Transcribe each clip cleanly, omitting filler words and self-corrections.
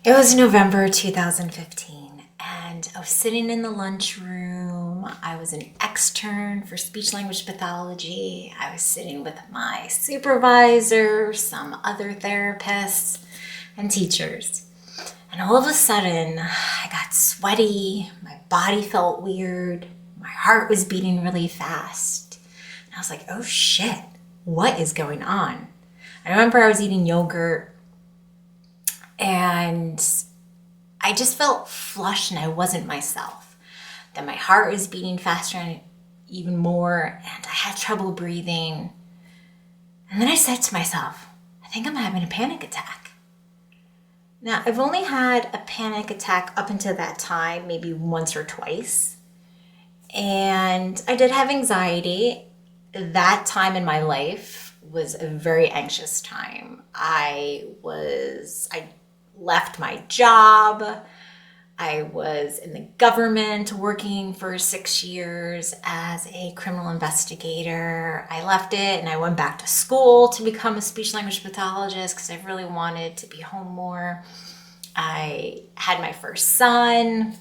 It was November 2015, and I was sitting in the lunchroom. I was an extern for speech language pathology. I was sitting with my supervisor, some other therapists, and teachers. And all of a sudden, I got sweaty, my body felt weird, my heart was beating really fast. And I was like, oh shit, what is going on? I remember I was eating yogurt and I just felt flushed and I wasn't myself. Then my heart was beating faster and even more, and I had trouble breathing. And then I said to myself, I think I'm having a panic attack. Now, I've only had a panic attack up until that time, maybe once or twice. And I did have anxiety. That time in my life was a very anxious time. I left my job. I was in the government working for 6 years as a criminal investigator. I left it and I went back to school to become a speech language pathologist because I really wanted to be home more. I had my first son.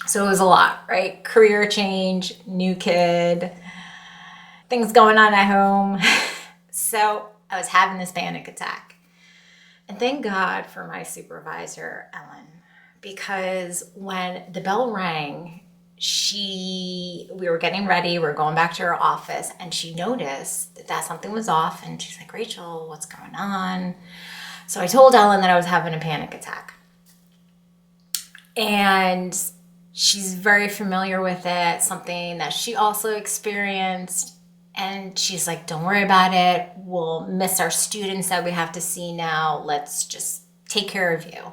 So it was a lot, right? Career change, new kid, things going on at home. So I was having this panic attack. And thank God for my supervisor, Ellen, because when the bell rang, we were getting ready, we were going back to her office, and she noticed that something was off, and she's like, Rachel, what's going on? So I told Ellen that I was having a panic attack. And she's very familiar with it, something that she also experienced. And she's like, don't worry about it. We'll miss our students that we have to see now. Let's just take care of you.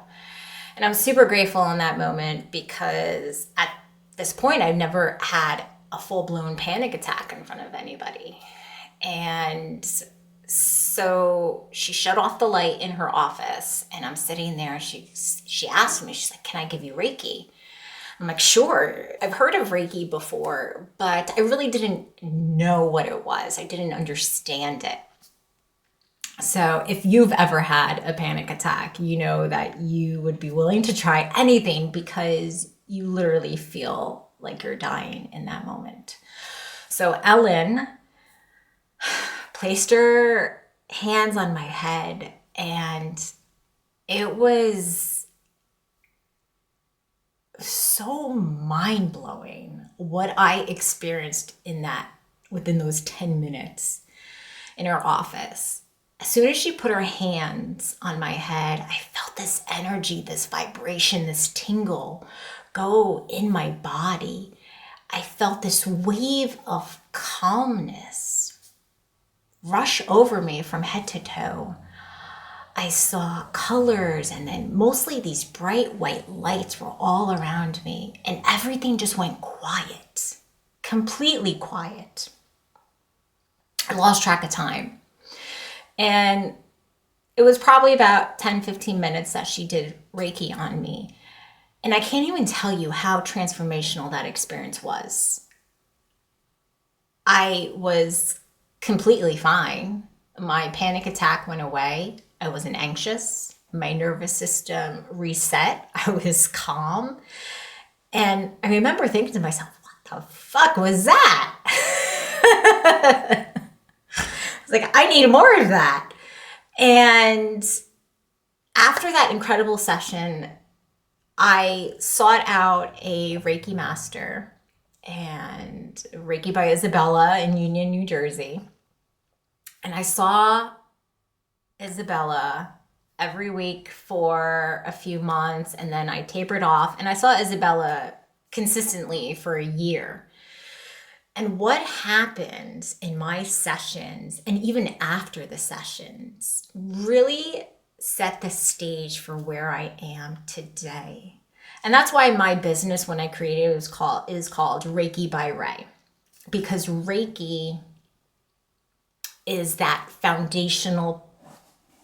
And I'm super grateful in that moment because at this point, I've never had a full-blown panic attack in front of anybody. And so she shut off the light in her office and I'm sitting there. She asked me, she's like, can I give you Reiki? I'm like, sure. I've heard of Reiki before, but I really didn't know what it was. I didn't understand it. So if you've ever had a panic attack, you know that you would be willing to try anything because you literally feel like you're dying in that moment. So Ellen placed her hands on my head and it was so mind-blowing what I experienced within those 10 minutes in her office. As soon as she put her hands on my head, I felt this energy, this vibration, this tingle go in my body. I felt this wave of calmness rush over me from head to toe. I saw colors and then mostly these bright white lights were all around me and everything just went quiet, completely quiet. I lost track of time. And it was probably about 10-15 minutes that she did Reiki on me. And I can't even tell you how transformational that experience was. I was completely fine. My panic attack went away. I wasn't anxious. My nervous system reset. I was calm. And I remember thinking to myself, what the fuck was that? I was like, I need more of that. And after that incredible session, I sought out a Reiki master and Reiki by Isabella in Union, New Jersey. And I saw Isabella every week for a few months and then I tapered off and I saw Isabella consistently for a year. And what happened in my sessions and even after the sessions really set the stage for where I am today. And that's why my business, when I created it, is called Reiki by Ray, because Reiki is that foundational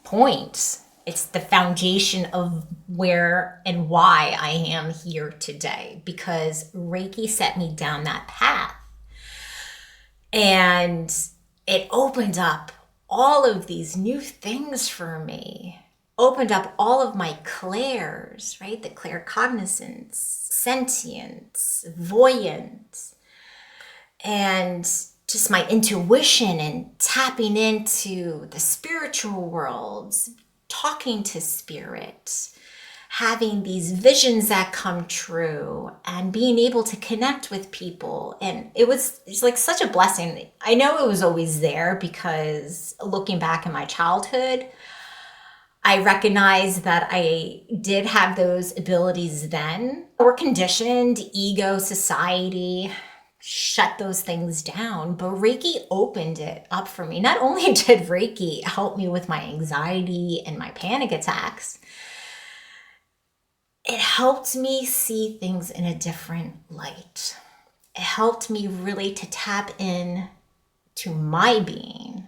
point. It's the foundation of where and why I am here today, because Reiki set me down that path. And it opened up all of these new things for me, opened up all of my clairs, right? The claircognizance, sentience, voyance, and just my intuition and tapping into the spiritual worlds, talking to spirit, having these visions that come true, and being able to connect with people. And it's like such a blessing. I know it was always there because looking back in my childhood, I recognize that I did have those abilities then. We're conditioned, ego, society, shut those things down. But Reiki opened it up for me. Not only did Reiki help me with my anxiety and my panic attacks, it helped me see things in a different light. It helped me really to tap in to my being,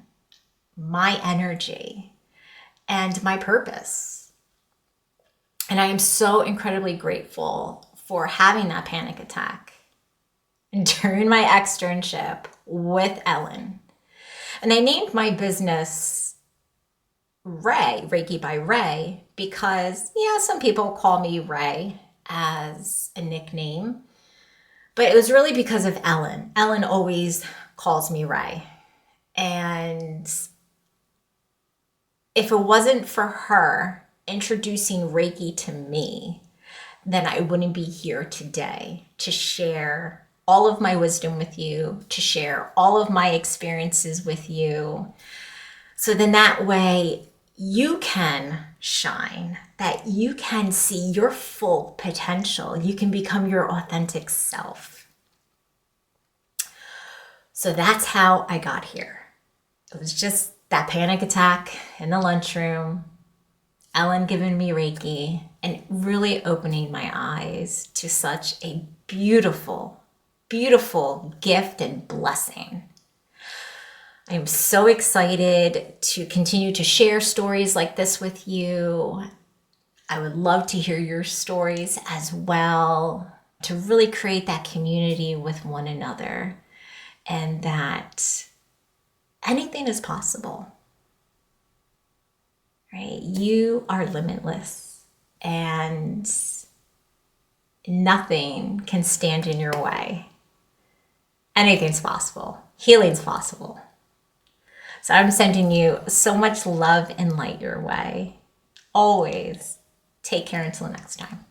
my energy, and my purpose. And I am so incredibly grateful for having that panic attack during my externship with Ellen. And I named my business Ray, Reiki by Ray, because, yeah, some people call me Ray as a nickname, but it was really because of Ellen. Ellen always calls me Ray. And if it wasn't for her introducing Reiki to me, then I wouldn't be here today to share all of my wisdom with you, to share all of my experiences with you. So then that way you can shine, that you can see your full potential. You can become your authentic self. So that's how I got here. It was just that panic attack in the lunchroom, Ellen giving me Reiki, and really opening my eyes to such a beautiful, beautiful gift and blessing. I am so excited to continue to share stories like this with you. I would love to hear your stories as well, to really create that community with one another, and that anything is possible, right? You are limitless, and nothing can stand in your way. Anything's possible. Healing's possible. So I'm sending you so much love and light your way. Always take care until next time.